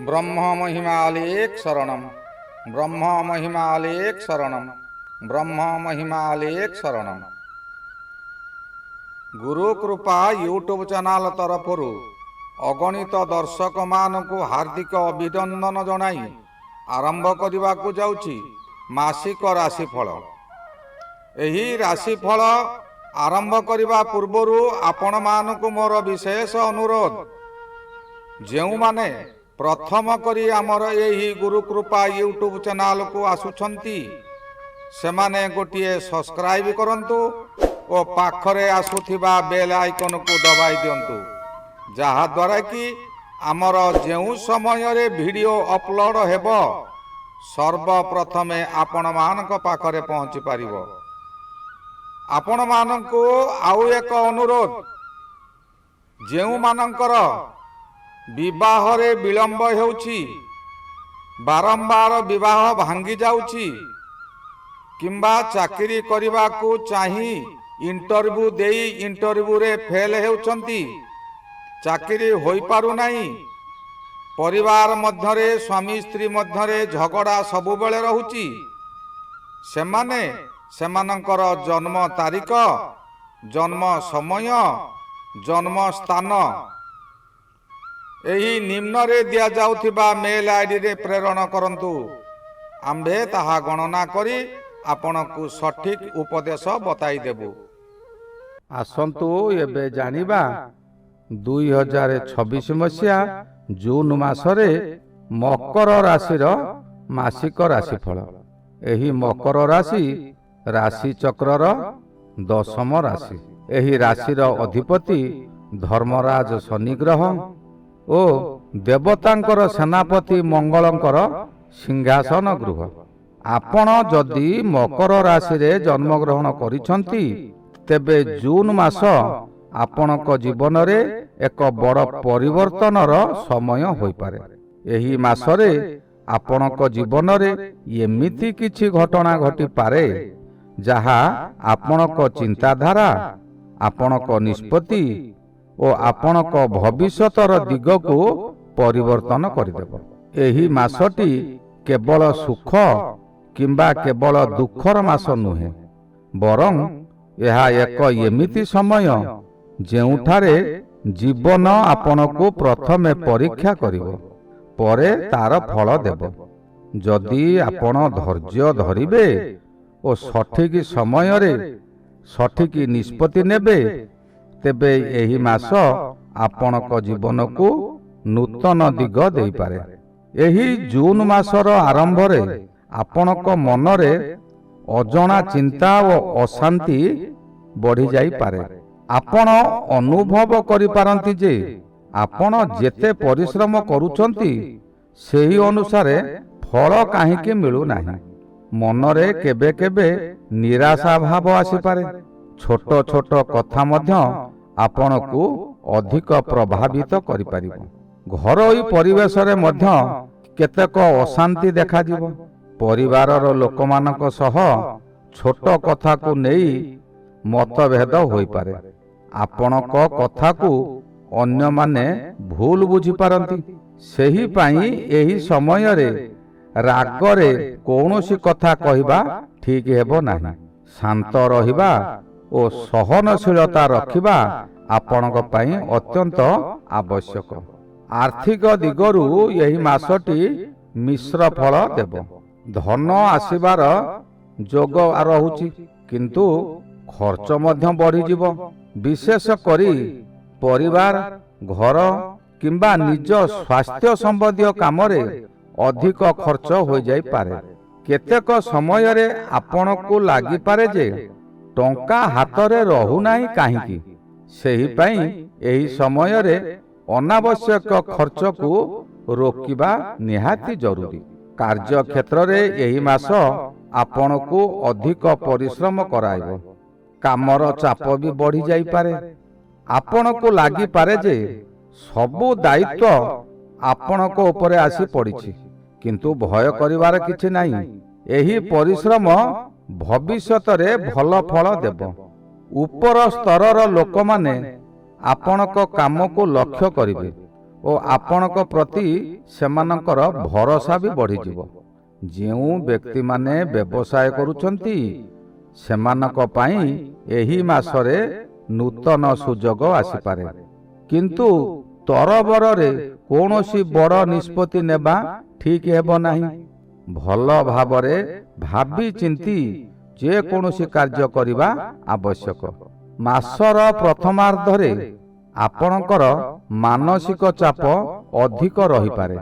ब्रह्म महिमालेक शरणम ब्रह्म महिमालेक शरणम ब्रह्म महिमालेक शरणम। गुरु कृपा यूट्यूब चैनल तरफर अगणित दर्शक मानकु हार्दिक अभिनंदन जनाई आरंभ करने को जाउछि मासिक राशिफल। एही राशिफल आरंभ करने पूर्वरु आपण मानकु मोर विशेष अनुरोध, जेउ माने प्रथम करी आमर यही गुरु कृपा यूट्यूब चैनल को आसुछंती सेमाने गोटिए सब्सक्राइब करंतु और पाखरे आसुथिबा बेल आइकन को दबाई दियंतु, जहा द्वारा कि आमर जेउ समय रे वीडियो अपलोड हेबो सर्वप्रथमे आपण मानक पाखरे पहुंची पारिबो। आपण मानकु आउ एक अनुरोध, जेउ मानकर विवाह रे विलंब हेउछि, बारंबार विवाह भांगी जाउछि किंबा चाकरी करबा को चाही इंटरव्यू देई इंटरव्यू रे फेल हेउछंती, चाकरी होई पारु नाही, परिवार मध्यरे स्वामी स्त्री मध्यरे झगड़ा सबु बेले रहुछि, सेमाने सेमानंकर जन्म तारीख, जन्म समय, जन्म स्थान एही निम्न रे दिया जाउथिबा मेल आईडी रे प्रेरण करंतु। आम्भे ताहा गणना करी आपनकु सठिक उपदेश बताई देबु। आसंतु एबे जानिबा 2026 मसिया जून मासरे मकर राशिर मासिक राशिफल। एही मकर राशि राशि चक्रर दशम राशि। एही राशिर अधिपति धर्मराज शनि ग्रह ओ देवतांकर सेनापति मंगलंकर सिंहासन गृह। आपण जदि मकर राशि रे जन्म ग्रहण करिसंती तेबे जून मास आपणक जीवन रे एक बड़ परिवर्तनर समय होई पारे। एही मासरे आपणक जीवन रे एमिति किछि घटना घटी पारे जहा आपणक चिंताधारा, आपणक निष्पत्ति और आपणक भविष्यतर दिग को परिवर्तन करदेव। एही मासटी केवल सुख किंबा केवल दुखर मास नुहे, बरं यह एक एमिति समय जेउठारे जीवन आपणको प्रथमे परीक्षा करिवो, परे तार फल देव। जदि आपण धैर्य धरिबे और सठिक समय रे सठिक निष्पत्ति नेबे तेबे एही मास आपणक जीवन को नूतन दिग देई पारे। एही जून मासर आरंभ रे आपणक मन रे अजणा चिंता और अशांति बढ़ी जाई पारे। आपण अनुभव करि पारंती जे आपण जेते परिश्रम करूछंती सेही अनुसारे फल काहेकि मिलु नाही। मन रे केबे केबे निराशा भाव आसी पारे। छोट छोट कथा मध्य आपण को अधिक प्रभावित करि पारिबो। घरोई परिवेश रे मध्य केतेक अशांति देखा जिवो। परिवारर लोकमानक सह छोट कथा को नेई मतभेद होई पारे। आपणक कथा को अन्य माने भूल बुझी पारंती। सेही पाई एही समय रे राग रे कौनसी कथा कहिबा ठीक हेबो नाही। शांत रहिबा और सहनशीलता रखिबा आपणक पाई अत्यंत आवश्यक। आर्थिक दिगरु यही मासटी मिश्र फल देव। धन आसीबार जोग रहुछि किंतु खर्च मध्य बढ़ी जीव। विशेष करी परिवार, घर किंबा निज स्वास्थ्य संबंधी काम रे अधिक खर्च हो जाई पारे। केतेक समय रे आपण को लागी पारे जे टंका हाथ रे रहु नाही काहेकि। सेही पई एही समय रे अनावश्यक खर्च को रोकिबा निहाती जरूरी। कार्य क्षेत्र रे एही मास आपण को अधिक परिश्रम कराइबो। कामर चाप भी बढ़ी जाई पारे। आपण को लागी पारे जे सबु दायित्व आपण को ऊपर आसी पड़िछि, किंतु भय करिवार किछि नाही। एही परिश्रम भविष्यत रे भल फल देव। ऊपर स्तरर लोक माने आपणक काम को लक्ष्य करिवे ଓ ଆପଣଙ୍କ ପ୍ରତି ସେମାନଙ୍କର ଭରସା ବି ବଢ଼ିଯିବ। ଯେଉଁ ବ୍ୟକ୍ତିମାନେ ବ୍ୟବସାୟ କରୁଛନ୍ତି ସେମାନଙ୍କ ପାଇଁ ଏହି ମାସରେ ନୂତନ ସୁଯୋଗ ଆସିପାରେ, କିନ୍ତୁ ତରବରରେ କୌଣସି ବଡ଼ ନିଷ୍ପତ୍ତି ନେବା ଠିକ୍ ହେବ ନାହିଁ। ଭଲ ଭାବରେ ଭାବି ଚିନ୍ତି ଯେକୌଣସି କାର୍ଯ୍ୟ କରିବା ଆବଶ୍ୟକ। ମାସର ପ୍ରଥମାର୍ଦ୍ଧରେ ଆପଣଙ୍କର ମାନସିକ ଚାପ ଅଧିକ ରହିପାରେ।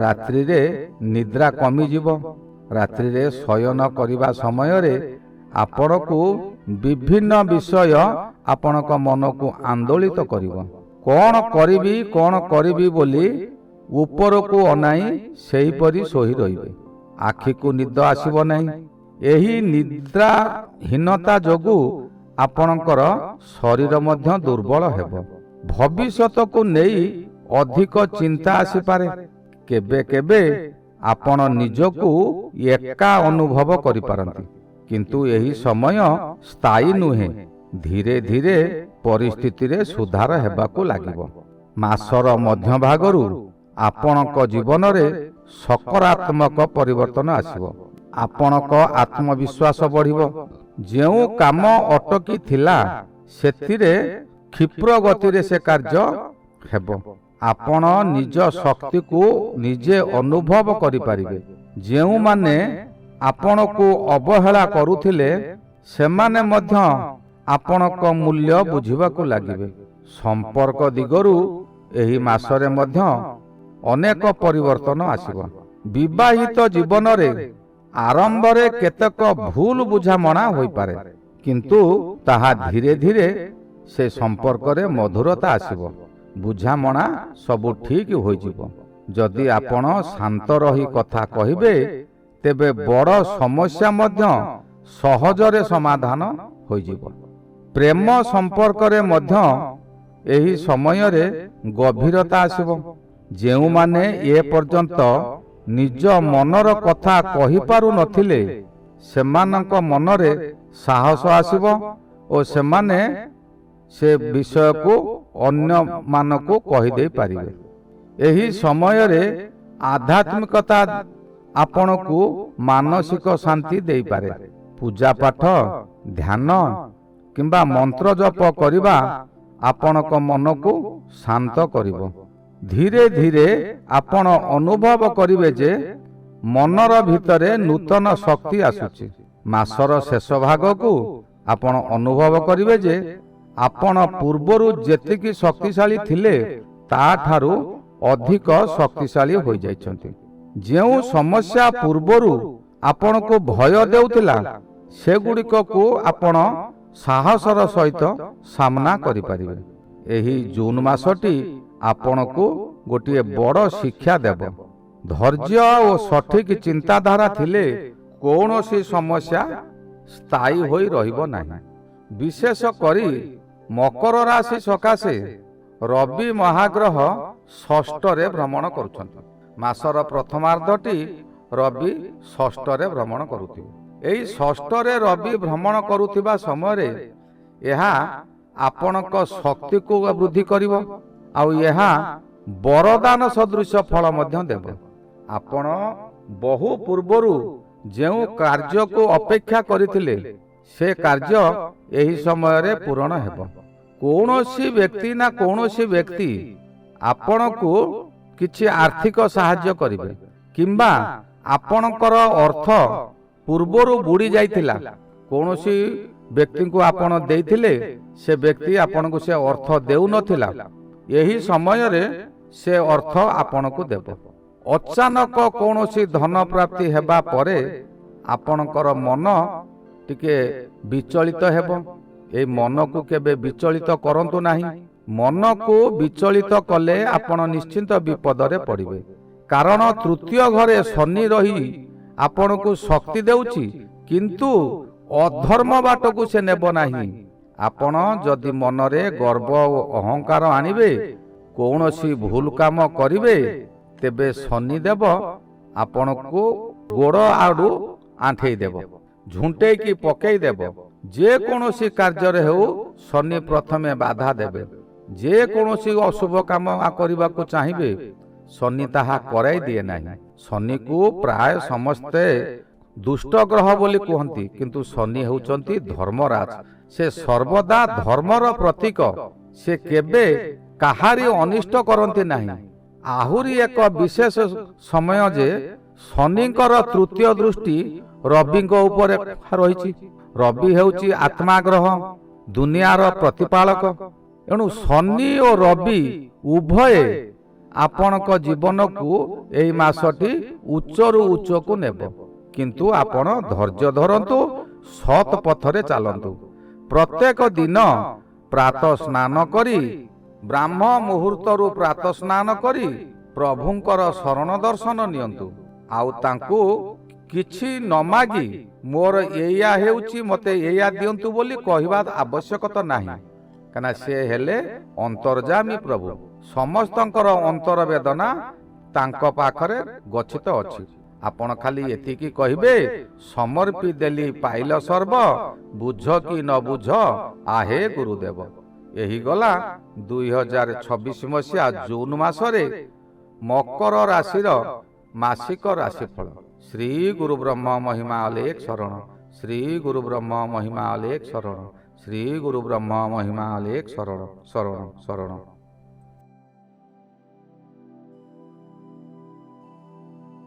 ରାତ୍ରିରେ ନିଦ୍ରା କମିଯିବ। ରାତ୍ରିରେ ଶୟନ କରିବା ସମୟରେ ଆପଣଙ୍କୁ ବିଭିନ୍ନ ବିଷୟ ଆପଣଙ୍କ ମନକୁ ଆନ୍ଦୋଳିତ କରିବ। କ'ଣ କରିବି ବୋଲି ଉପରକୁ ଅନାଇ ସେହିପରି ଶୋଇ ରହିବେ। ଆଖିକୁ ନିଦ ଆସିବ ନାହିଁ। ଏହି ନିଦ୍ରାହୀନତା ଯୋଗୁଁ ଆପଣଙ୍କର ଶରୀର ମଧ୍ୟ ଦୁର୍ବଳ ହେବ। ଭବିଷ୍ୟତକୁ ନେଇ ଅଧିକ ଚିନ୍ତା ଆସିପାରେ। କେବେ କେବେ ଆପଣ ନିଜକୁ ଏକା ଅନୁଭବ କରିପାରନ୍ତି, କିନ୍ତୁ ଏହି ସମୟ ସ୍ଥାୟୀ ନୁହେଁ। ଧୀରେ ଧୀରେ ପରିସ୍ଥିତିରେ ସୁଧାର ହେବାକୁ ଲାଗିବ। ମାସର ମଧ୍ୟଭାଗରୁ ଆପଣଙ୍କ ଜୀବନରେ ସକାରାତ୍ମକ ପରିବର୍ତ୍ତନ ଆସିବ। ଆପଣଙ୍କ ଆତ୍ମବିଶ୍ୱାସ ବଢ଼ିବ। ଯେଉଁ କାମ ଅଟକି ଥିଲା ସେଥିରେ କ୍ଷିପ୍ର ଗତିରେ ସେ କାର୍ଯ୍ୟ ହେବ। ଆପଣ ନିଜ ଶକ୍ତିକୁ ନିଜେ ଅନୁଭବ କରିପାରିବେ। ଯେଉଁମାନେ ଆପଣଙ୍କୁ ଅବହେଳା କରୁଥିଲେ ସେମାନେ ମଧ୍ୟ ଆପଣଙ୍କ ମୂଲ୍ୟ ବୁଝିବାକୁ ଲାଗିବେ। ସମ୍ପର୍କ ଦିଗରୁ ଏହି ମାସରେ ମଧ୍ୟ ଅନେକ ପରିବର୍ତ୍ତନ ଆସିବ। ବିବାହିତ ଜୀବନରେ ଆରମ୍ଭରେ କେତେକ ଭୁଲ ବୁଝାମଣା ହୋଇପାରେ, କିନ୍ତୁ ତାହା ଧୀରେ ଧୀରେ ସେ ସମ୍ପର୍କରେ ମଧୁରତା ଆସିବ। ବୁଝାମଣା ସବୁ ଠିକ୍ ହୋଇଯିବ। ଯଦି ଆପଣ ଶାନ୍ତ ରହି କଥା କହିବେ ତେବେ ବଡ଼ ସମସ୍ୟା ମଧ୍ୟ ସହଜରେ ସମାଧାନ ହୋଇଯିବ। ପ୍ରେମ ସମ୍ପର୍କରେ ମଧ୍ୟ ଏହି ସମୟରେ ଗଭୀରତା ଆସିବ। ଯେଉଁମାନେ ଏପର୍ଯ୍ୟନ୍ତ ନିଜ ମନର କଥା କହିପାରୁନଥିଲେ ସେମାନଙ୍କ ମନରେ ସାହସ ଆସିବ ଓ ସେମାନେ ସେ ବିଷୟକୁ ଅନ୍ୟମାନଙ୍କୁ କହିଦେଇ ପାରିବେ। ଏହି ସମୟରେ ଆଧ୍ୟାତ୍ମିକତା ଆପଣଙ୍କୁ ମାନସିକ ଶାନ୍ତି ଦେଇପାରେ। ପୂଜାପାଠ, ଧ୍ୟାନ କିମ୍ବା ମନ୍ତ୍ର ଜପ କରିବା ଆପଣଙ୍କ ମନକୁ ଶାନ୍ତ କରିବ। ଧୀରେ ଧୀରେ ଆପଣ ଅନୁଭବ କରିବେ ଯେ ମନର ଭିତରେ ନୂତନ ଶକ୍ତି ଆସୁଛି। ମାସର ଶେଷ ଭାଗକୁ ଆପଣ ଅନୁଭବ କରିବେ ଯେ ଆପଣ ପୂର୍ବରୁ ଯେତିକି ଶକ୍ତିଶାଳୀ ଥିଲେ ତାଠାରୁ ଅଧିକ ଶକ୍ତିଶାଳୀ ହୋଇଯାଇଛନ୍ତି। ଯେଉଁ ସମସ୍ୟା ପୂର୍ବରୁ ଆପଣଙ୍କୁ ଭୟ ଦେଉଥିଲା ସେଗୁଡ଼ିକକୁ ଆପଣ ସାହସର ସହିତ ସାମ୍ନା କରିପାରିବେ। ଏହି ଜୁନ୍ ମାସଟି ଆପଣଙ୍କୁ ଗୋଟିଏ ବଡ଼ ଶିକ୍ଷା ଦେବ। ଧୈର୍ଯ୍ୟ ଓ ସଠିକ୍ ଚିନ୍ତାଧାରା ଥିଲେ କୌଣସି ସମସ୍ୟା ସ୍ଥାୟୀ ହୋଇ ରହିବ ନାହିଁ। ବିଶେଷ କରି ମକର ରାଶି ସକାଶେ ରବି ମହାଗ୍ରହ ଷଷ୍ଠରେ ଭ୍ରମଣ କରୁଛନ୍ତି। ମାସର ପ୍ରଥମାର୍ଦ୍ଧଟି ରବି ଷଷ୍ଠରେ ଭ୍ରମଣ କରୁଥିବେ। ଏହି ଷଷ୍ଠରେ ରବି ଭ୍ରମଣ କରୁଥିବା ସମୟରେ ଏହା ଆପଣଙ୍କ ଶକ୍ତିକୁ ବୃଦ୍ଧି କରିବ ଆଉ ଏହା ବରଦାନ ସଦୃଶ ଫଳ ମଧ୍ୟ ଦେବ। ଆପଣ ବହୁ ପୂର୍ବରୁ ଯେଉଁ କାର୍ଯ୍ୟକୁ ଅପେକ୍ଷା କରିଥିଲେ ସେ କାର୍ଯ୍ୟ ଏହି ସମୟରେ ପୂରଣ ହେବ। କୌଣସି ବ୍ୟକ୍ତି ଆପଣଙ୍କୁ କିଛି ଆର୍ଥିକ ସାହାଯ୍ୟ କରିବେ କିମ୍ବା ଆପଣଙ୍କର ଅର୍ଥ ପୂର୍ବରୁ ବୁଡ଼ି ଯାଇଥିଲା। କୌଣସି ବ୍ୟକ୍ତିଙ୍କୁ ଆପଣ ଦେଇଥିଲେ ସେ ବ୍ୟକ୍ତି ଆପଣଙ୍କୁ ସେ ଅର୍ଥ ଦେଉନଥିଲା। ଏହି ସମୟରେ ସେ ଅର୍ଥ ଆପଣଙ୍କୁ ଦେବ। ଅଚାନକ କୌଣସି ଧନ ପ୍ରାପ୍ତି ହେବା ପରେ ଆପଣଙ୍କର ମନ ଟିକେ ବିଚଳିତ ହେବ। ଏହି ମନକୁ କେବେ ବିଚଳିତ କରନ୍ତୁ ନାହିଁ। ମନକୁ ବିଚଳିତ କଲେ ଆପଣ ନିଶ୍ଚିନ୍ତ ବିପଦରେ ପଡ଼ିବେ। କାରଣ ତୃତୀୟ ଘରେ ଶନି ରହି ଆପଣଙ୍କୁ ଶକ୍ତି ଦେଉଛି, କିନ୍ତୁ ଅଧର୍ମ ବାଟକୁ ସେ ନେବ ନାହିଁ। ଆପଣ ଯଦି ମନରେ ଗର୍ବ ଓ ଅହଙ୍କାର ଆଣିବେ, କୌଣସି ଭୁଲ କାମ କରିବେ, ତେବେ ଶନିଦେବ ଆପଣଙ୍କୁ ଗୋଡ଼ ଆଡ଼ୁ ଆଣ୍ଠେଇ ଦେବ, ଝୁଣ୍ଟେଇକି ପକେଇ ଦେବ। ଯେକୌଣସି କାର୍ଯ୍ୟରେ ହେଉ ଶନି ପ୍ରଥମେ ବାଧା ଦେବେ। ଯେ କୌଣସି ଅଶୁଭ କାମ କରିବାକୁ ଚାହିଁବେ ଶନି ତାହା କରାଇ ଦିଏ ନାହିଁ। ଶନିକୁ ପ୍ରାୟ ସମସ୍ତେ ଦୁଷ୍ଟ ଗ୍ରହ ବୋଲି କୁହନ୍ତି, କିନ୍ତୁ ଶନି ହେଉଛନ୍ତି ଧର୍ମରାଜ। ସେ ସର୍ବଦା ଧର୍ମର ପ୍ରତୀକ। ସେ କେବେ କାହାରି ଅନିଷ୍ଟ କରନ୍ତି ନାହିଁ। ଆହୁରି ଏକ ବିଶେଷ ସମୟ ଯେ ଶନିଙ୍କର ତୃତୀୟ ଦୃଷ୍ଟି ରବିଙ୍କ ଉପରେ ରହିଛି। ରବି ହେଉଛି ଆତ୍ମା ଗ୍ରହ, ଦୁନିଆର ପ୍ରତିପାଳକ। ଏଣୁ ଶନି ଓ ରବି ଉଭୟେ ଆପଣଙ୍କ ଜୀବନକୁ ଏହି ମାସଟି ଉଚ୍ଚରୁ ଉଚ୍ଚକୁ ନେବ। କିନ୍ତୁ ଆପଣ ଧୈର୍ଯ୍ୟ ଧରନ୍ତୁ, ସତ୍ ପଥରେ ଚାଲନ୍ତୁ। ପ୍ରତ୍ୟେକ ଦିନ ପ୍ରାତଃ ସ୍ନାନ କରି, ବ୍ରାହ୍ମ ମୁହୂର୍ତ୍ତରୁ ପ୍ରାତଃ ସ୍ନାନ କରି ପ୍ରଭୁଙ୍କର ଶରଣ ଦର୍ଶନ ନିଅନ୍ତୁ। ଆଉ ତାଙ୍କୁ କିଛି ନ ମାଗି ମୋର ଏଇଆ ହେଉଛି, ମୋତେ ଏଇଆ ଦିଅନ୍ତୁ ବୋଲି କହିବା ଆବଶ୍ୟକତା ନାହିଁ। କାହିଁକିନା ସେ ହେଲେ ଅନ୍ତର୍ଯାମୀ ପ୍ରଭୁ। ସମସ୍ତଙ୍କର ଅନ୍ତର ବେଦନା ତାଙ୍କ ପାଖରେ ଗଚ୍ଛିତ ଅଛି। ଆପଣ ଖାଲି ଏତିକି କହିବେ, ସମର୍ପି ଦେଲି ପାଇଲ ସର୍ବ, ବୁଝ କି ନ ବୁଝ ଆହେ ଗୁରୁଦେବ। ଏହି ଗଲା 2026 ମସିହା ଜୁନ ମାସରେ ମକର ରାଶିର ମାସିକ ରାଶିଫଳ। ଶ୍ରୀ ଗୁରୁ ବ୍ରହ୍ମ ମହିମା ଅଲେଖ ଶରଣ। ଶ୍ରୀ ଗୁରୁ ବ୍ରହ୍ମ ମହିମା ଅଲେଖ ଶରଣ। ଶ୍ରୀ ଗୁରୁ ବ୍ରହ୍ମ ମହିମା ଅଲେଖ ଶରଣ ଶରଣ ଶରଣ।